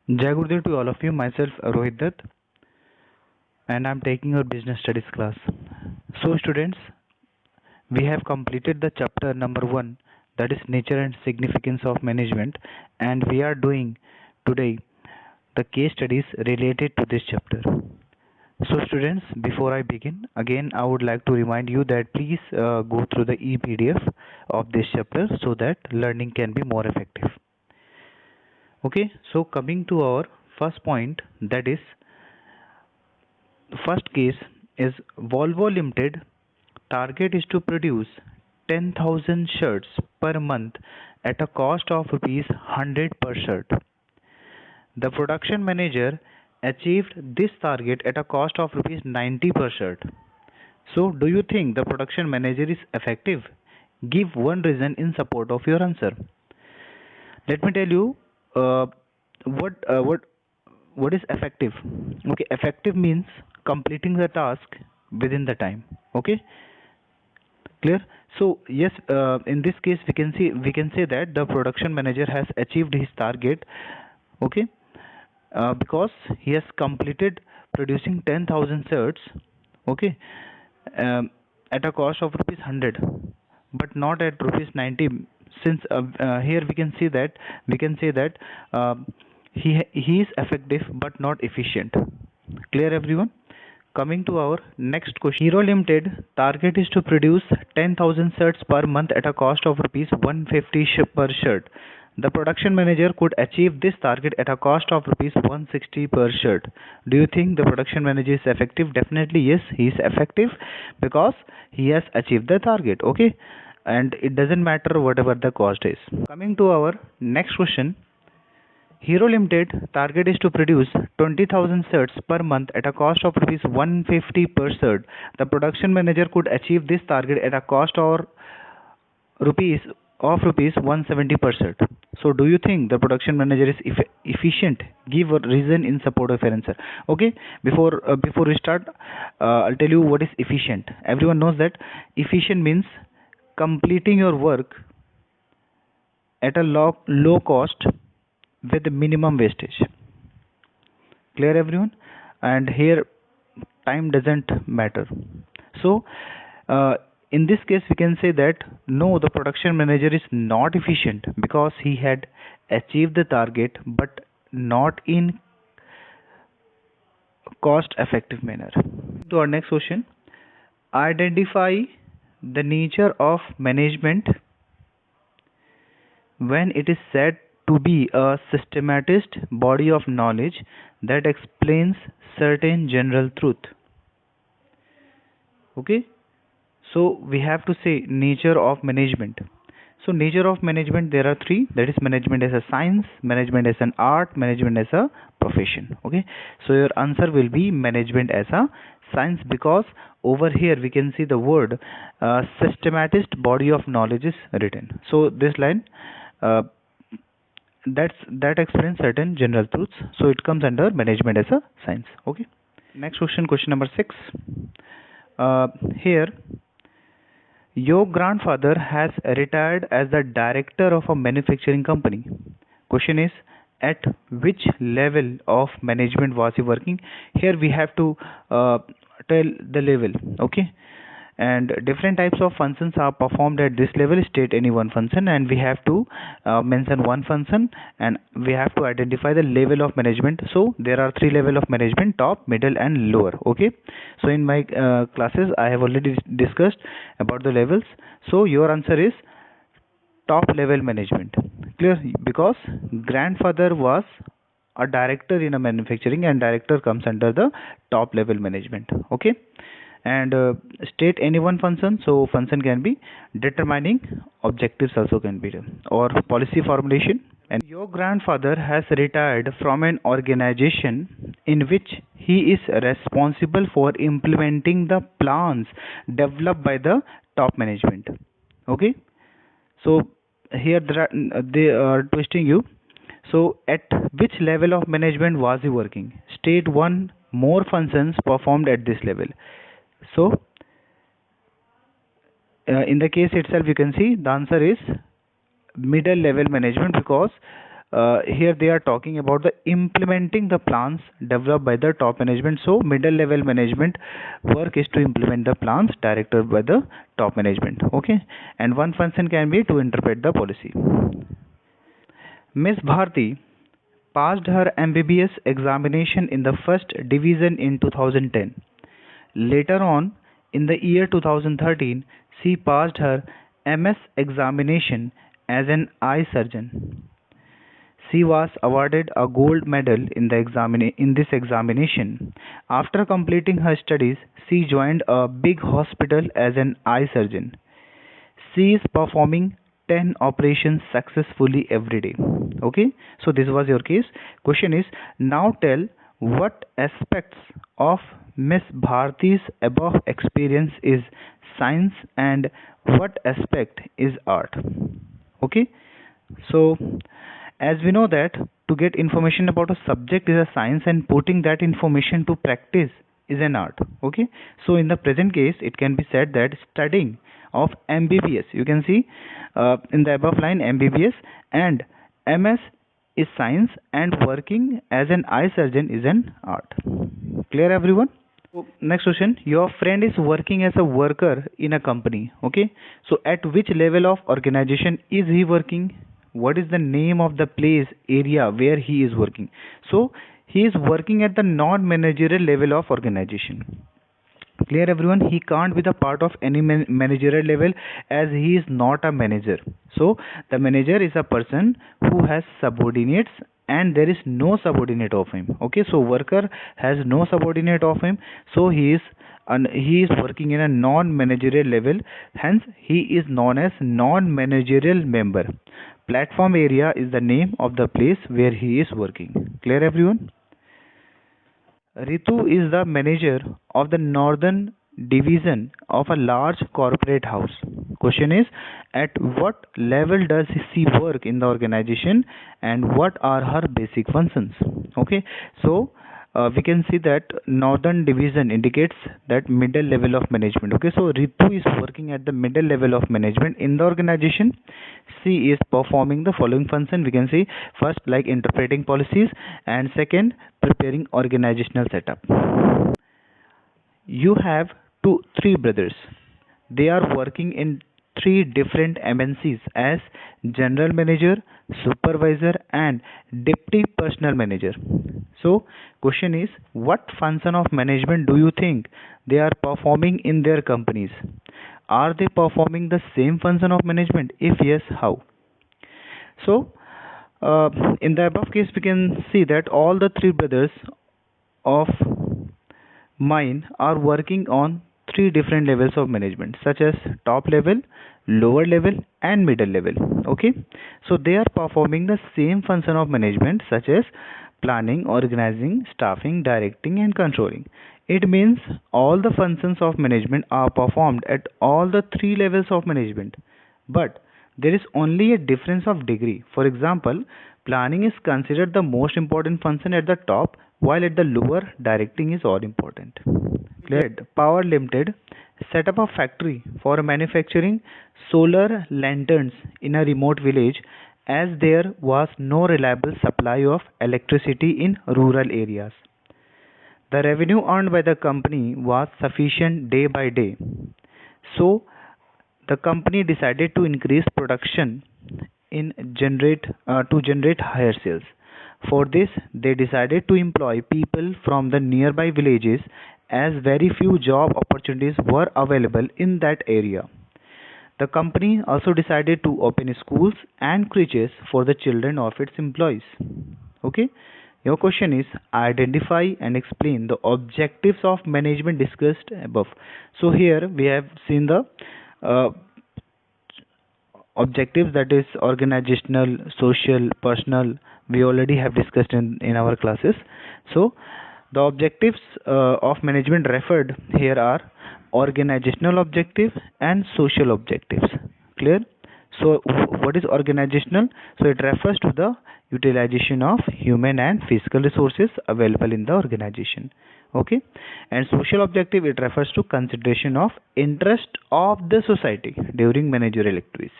Jai Gurudev to all of you. Myself Rohit Dutt, and I'm taking your business studies class. So, students, we have completed the chapter number 1, that is nature and significance of management, and we are doing today the case studies related to this chapter. So, students, before I begin, again, I would like to remind you that please go through the e-PDF of this chapter so that learning can be more effective. Okay, so coming to our first point, that is the first case is Volvo Limited target is to produce 10,000 shirts per month at a cost of rupees 100 per shirt. The production manager achieved this target at a cost of rupees 90 per shirt. So, do you think the production manager is effective? Give one reason in support of your answer. Let me tell you uh, what uh, what what is effective. Okay, effective means completing the task within the time. Okay, clear. So yes, in this case we can say that the production manager has achieved his target. Okay, because he has completed producing 10,000 shirts. Okay, um, at a cost of rupees 100, but not at rupees 90. Since here we can say that uh, he is effective but not efficient. Clear, everyone? Coming to our next question. Hero Limited target is to produce 10,000 shirts per month at a cost of rupees 150 per shirt. The production manager could achieve this target at a cost of rupees 160 per shirt. Do you think the production manager is effective? Definitely yes, he is effective because he has achieved the target. Okay, and it doesn't matter whatever the cost is. Coming to our next question. Hero Limited target is to produce 20,000 shirts per month at a cost of rupees 150 per shirt. The production manager could achieve this target at a cost rupees rupees 170 per shirt. So, do you think the production manager is efficient? Give a reason in support of your answer. Okay, before we start, I'll tell you what is efficient. Everyone knows that efficient means completing your work at a low cost with minimum wastage. Clear, everyone? And here time doesn't matter. So uh, in this case we can say that no, the production manager is not efficient because he had achieved the target but not in cost effective manner. To our next question, identify the nature of management when it is said to be a systematized body of knowledge that explains certain general truth. Okay, so we have to say nature of management. So nature of management, there are three, that is management as a science, management as an art, management as a profession. Okay, so your answer will be management as a science, because over here we can see the word systematized body of knowledge is written. So this line uh, that explains certain general truths, so it comes under management as a science. Okay, next question, question number 6. Here, your grandfather has retired as the director of a manufacturing company. Question is, at which level of management was he working? Here we have to tell the level. Okay, and different types of functions are performed at this level. State any one function, and we have to mention one function, and we have to identify the level of management. So there are three level of management: top, middle, and lower. Okay, so in my classes I have already discussed about the levels. So your answer is top level management. Clear? Because grandfather was a director in a manufacturing, and director comes under the top level management. Okay, and state any one function. So function can be determining objectives, also can be done, or policy formulation. And your grandfather has retired from an organization in which he is responsible for implementing the plans developed by the top management. Okay, so here they are twisting you. So at which level of management was he working? State one more functions performed at this level. So in the case itself, you can see the answer is middle level management, because here they are talking about the implementing the plans developed by the top management. So middle level management work is to implement the plans directed by the top management. Okay, and one function can be to interpret the policy. Miss Bharti passed her MBBS examination in the first division in 2010. Later on, in the year 2013, she passed her MS examination as an eye surgeon. She was awarded a gold medal in this examination. After completing her studies, she joined a big hospital as an eye surgeon. She is performing 10 operations successfully every day. Okay, so this was your case. Question is, now tell what aspects of Miss Bharti's above experience is science and what aspect is art. Okay, so as we know that to get information about a subject is a science and putting that information to practice is an art. Okay, so in the present case it can be said that studying of MBBS, you can see in the above line MBBS and MS is science and working as an eye surgeon is an art. Clear everyone? So next question, your friend is working as a worker in a company. Okay, so at which level of organization is he working? What is the name of the place area where he is working? So he is working at the non managerial level of organization. Clear everyone? He can't be the part of any managerial level as he is not a manager. So the manager is a person who has subordinates and there is no subordinate of him. Okay, so worker has no subordinate of him, so he is working in a non managerial level, hence he is known as non managerial member. Platform area is the name of the place where he is working. Clear everyone? Ritu is the manager of the northern division of a large corporate house. Question is, at what level does she work in the organization and what are her basic functions? Okay, so we can see that northern division indicates that middle level of management. Okay, so Ritu is working at the middle level of management in the organization. She is performing the following function. We can see first like interpreting policies and second preparing organizational setup. You have three brothers. They are working in three different MNCs as general manager, supervisor, and deputy personnel manager. So, question is, what function of management do you think they are performing in their companies? Are they performing the same function of management? If yes, how? So, in the above case, we can see that all the three brothers of mine are working on three different levels of management, such as top level, lower level, and middle level. Okay, so they are performing the same function of management, such as planning, organizing, staffing, directing, and controlling. It means all the functions of management are performed at all the three levels of management, but there is only a difference of degree. For example, planning is considered the most important function at the top, while at the lower, directing is all important. Cleared. Power Limited set up a factory for manufacturing solar lanterns in a remote village as there was no reliable supply of electricity in rural areas. The revenue earned by the company was sufficient day by day. So the company decided to increase production to generate higher sales. For this, they decided to employ people from the nearby villages as very few job opportunities were available in that area. The company also decided to open schools and creches for the children of its employees. Okay? Your question is identify and explain the objectives of management discussed above. So here we have seen the uh, objectives, that is organizational, social, personal. We already have discussed in our classes. So the objectives of management referred here are organizational objective and social objectives. Clear? So what is organizational? So it refers to the utilization of human and physical resources available in the organization. Okay, and social objective, it refers to consideration of interest of the society during managerial activities.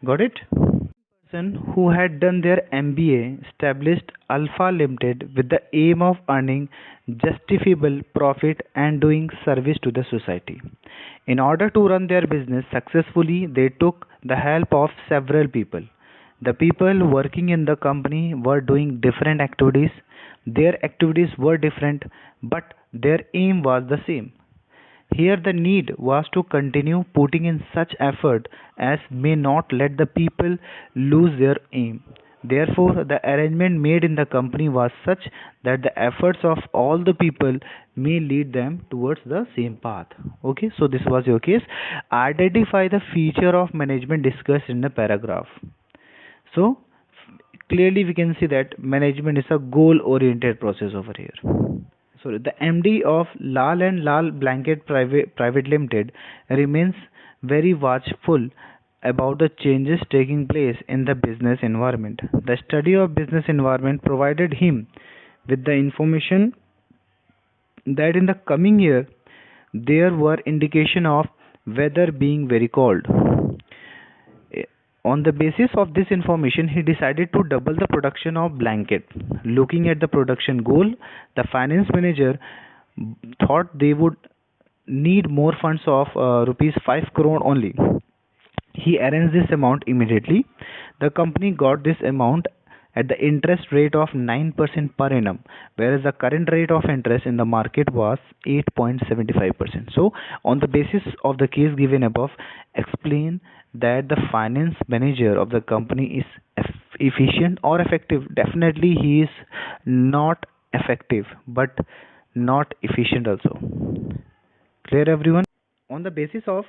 Got it? Person who had done their MBA established Alpha Limited with the aim of earning justifiable profit and doing service to the society. In order to run their business successfully, they took the help of several people. The people working in the company were doing different activities. Their activities were different, but their aim was the same. Here the need was to continue putting in such effort as may not let the people lose their aim. Therefore, the arrangement made in the company was such that the efforts of all the people may lead them towards the same path. Okay, so this was your case. Identify the feature of management discussed in the paragraph. So, clearly we can see that management is a goal oriented process over here. Sorry, the MD of Lal and Lal Blanket Private Limited remains very watchful about the changes taking place in the business environment. The study of business environment provided him with the information that in the coming year there were indication of weather being very cold. On the basis of this information, he decided to double the production of blanket. Looking at the production goal, the finance manager thought they would need more funds of rupees 5 crore only. He arranged this amount immediately. The company got this amount at the interest rate of 9% per annum, whereas the current rate of interest in the market was 8.75%. So, on the basis of the case given above, explain that the finance manager of the company is efficient or effective. Definitely, he is not effective, but not efficient also. Clear, everyone? On the basis of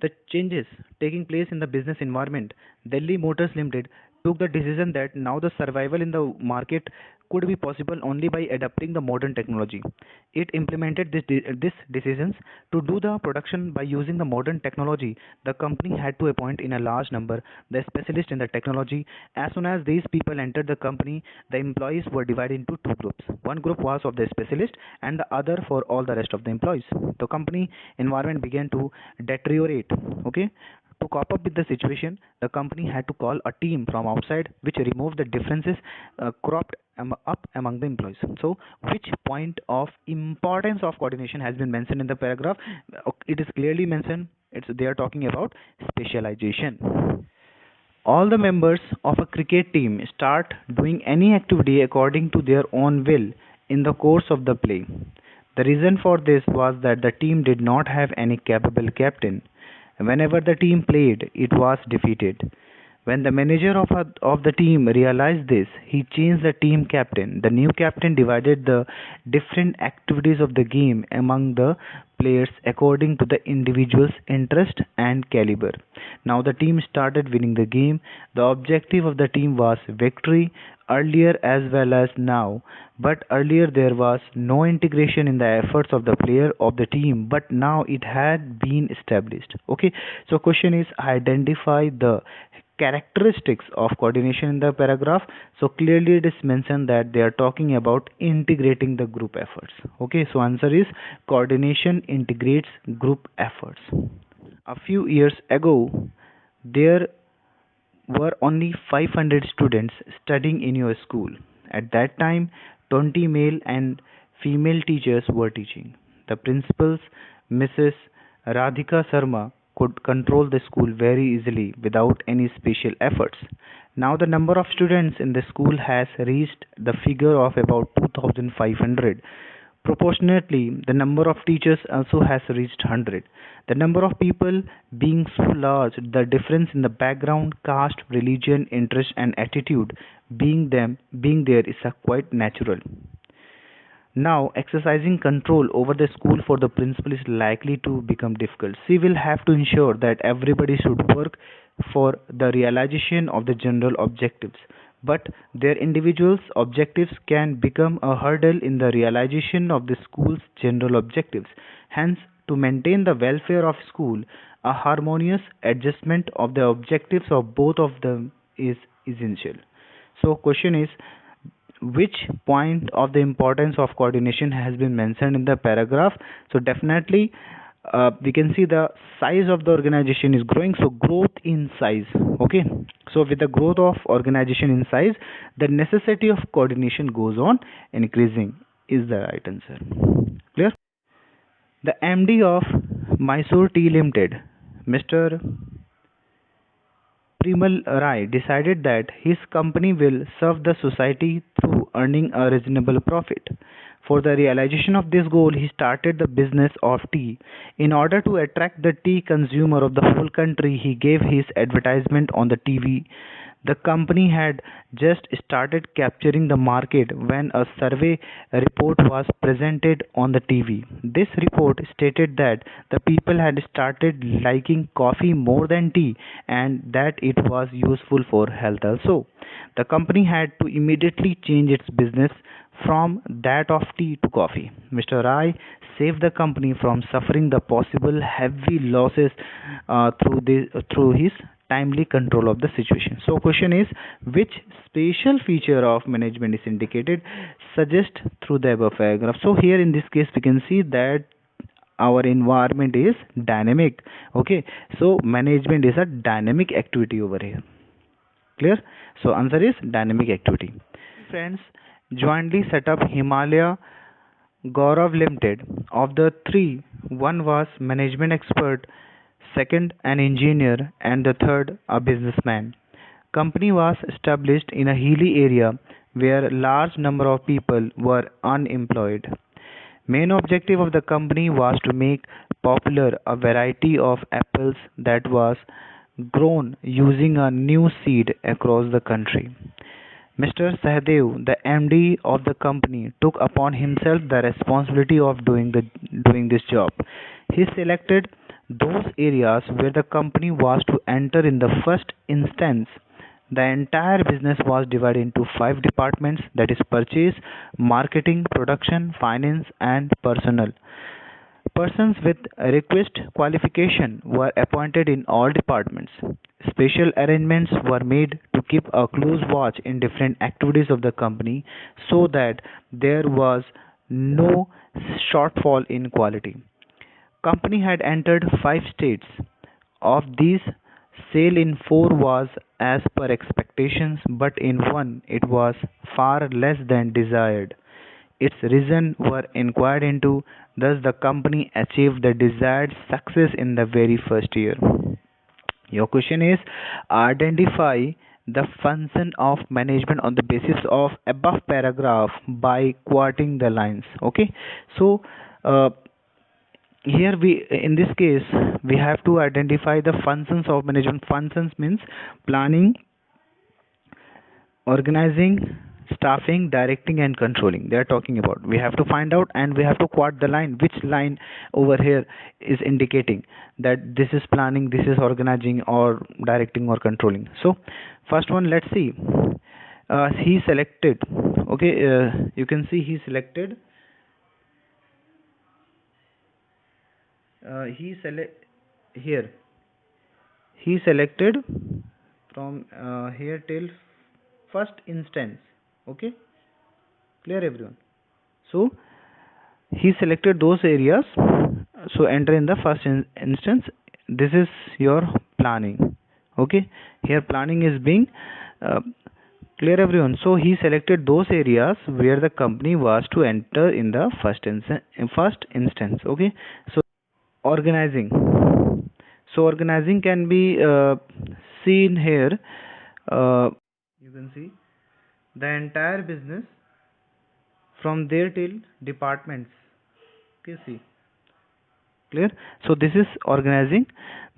the changes taking place in the business environment, Delhi Motors Limited took the decision that now the survival in the market could be possible only by adapting the modern technology. It implemented this decisions to do the production by using the modern technology. The company had to appoint in a large number the specialists in the technology. As soon as these people entered the company, the employees were divided into two groups. One group was of the specialist and the other for all the rest of the employees. The company environment began to deteriorate. Okay, to cope up with the situation, the company had to call a team from outside which removed the differences cropped up among the employees. So, which point of importance of coordination has been mentioned in the paragraph? It is clearly mentioned. They are talking about specialization. All the members of a cricket team start doing any activity according to their own will in the course of the play. The reason for this was that the team did not have any capable captain. Whenever the team played, it was defeated. When the manager of the team realized this, he changed the team captain. The new captain divided the different activities of the game among the players according to the individual's interest and caliber. Now the team started winning the game. The objective of the team was victory earlier as well as now, but earlier there was no integration in the efforts of the player of the team, but now it had been established. Okay, so question is identify the characteristics of coordination in the paragraph. So clearly it is mentioned that they are talking about integrating the group efforts. Okay, so answer is coordination integrates group efforts. A few years ago there were only 500 students studying in your school. At that time, 20 male and female teachers were teaching. The principals, Mrs. Radhika Sharma, could control the school very easily without any special efforts. Now, the number of students in the school has reached the figure of about 2500. Proportionately, the number of teachers also has reached 100. The number of people being so large, the difference in the background, caste, religion, interest, and attitude being there is a quite natural. Now, exercising control over the school for the principal is likely to become difficult. She will have to ensure that everybody should work for the realization of the general objectives, but their individual objectives can become a hurdle in the realization of the school's general objectives. Hence, to maintain the welfare of school, a harmonious adjustment of the objectives of both of them is essential. So, question is which point of the importance of coordination has been mentioned in the paragraph? So definitely we can see the size of the organization is growing, so growth in size. Okay, so with the growth of organization in size, the necessity of coordination goes on increasing is the right answer. Clear? The MD of Mysore Tea Limited, Mr. Primal Rai, decided that his company will serve the society through earning a reasonable profit. For the realization of this goal, he started the business of tea. In order to attract the tea consumer of the whole country, he gave his advertisement on the TV. The company had just started capturing the market when a survey report was presented on the TV. This report stated that the people had started liking coffee more than tea and that it was useful for health also. The company had to immediately change its business from that of tea to coffee. Mr. Rai saved the company from suffering the possible heavy losses through his timely control of the situation. So question is, which special feature of management is indicated? Suggest through the above paragraph. So here in this case we can see that our environment is dynamic. Okay, so management is a dynamic activity over here. Clear? So answer is dynamic activity. Friends jointly set up Himalaya Gaurav Limited. Of the three, one was management expert, second an engineer, and the third a businessman. Company was established in a hilly area where large number of people were unemployed. Main objective of the company was to make popular a variety of apples that was grown using a new seed across the country. Mr. Sahdev, the MD of the company, took upon himself the responsibility of doing this job. He selected those areas where the company was to enter in the first instance. The entire business was divided into five departments, that is purchase, marketing, production, finance and personnel. Persons with requisite qualification were appointed in all departments. Special arrangements were made to keep a close watch in different activities of the company so that there was no shortfall in quality. Company had entered five states. Of these, sale in four was as per expectations, but in one it was far less than desired. Its reasons were inquired into, thus the company achieved the desired success in the very first year. Your question is, identify the function of management on the basis of above paragraph by quoting the lines. Okay, so uh, here we in this case we have to identify the functions of management. Functions means planning, organizing, staffing, directing and controlling. They are talking about, we have to find out and we have to quote the line, which line over here is indicating that this is planning, this is organizing or directing or controlling. So first one, let's see. He selected, okay, you can see he selected, he select here, he selected from here till first instance. Okay, clear everyone? So he selected those areas, so enter in the first instance. This is your planning. Okay, here planning is being uh, clear everyone. So he selected those areas where the company was to enter in the first instance. Okay, so organizing, so organizing can be seen here. You can see the entire business from there till departments. Okay, see, clear? So this is organizing.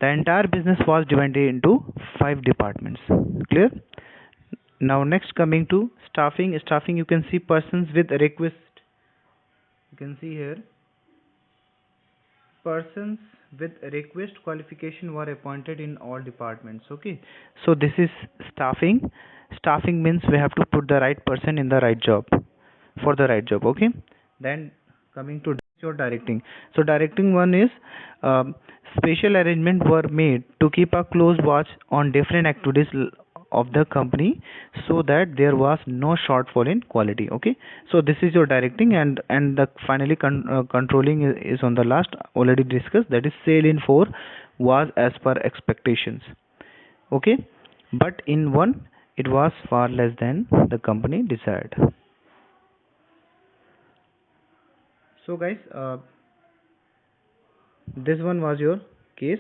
The entire business was divided into five departments. Clear? Now next, coming to staffing. Staffing, you can see persons with request. You can see here persons with request qualification were appointed in all departments. Okay, so this is staffing. Staffing means we have to put the right person in the right job for the right job. Okay, then coming to your directing. So directing one is special arrangement were made to keep a close watch on different activities of the company so that there was no shortfall in quality. Okay, so this is your directing, and the finally controlling is on the last, already discussed, that is sale in 4 was as per expectations. Okay, but in one it was far less than the company desired. So guys, this one was your case.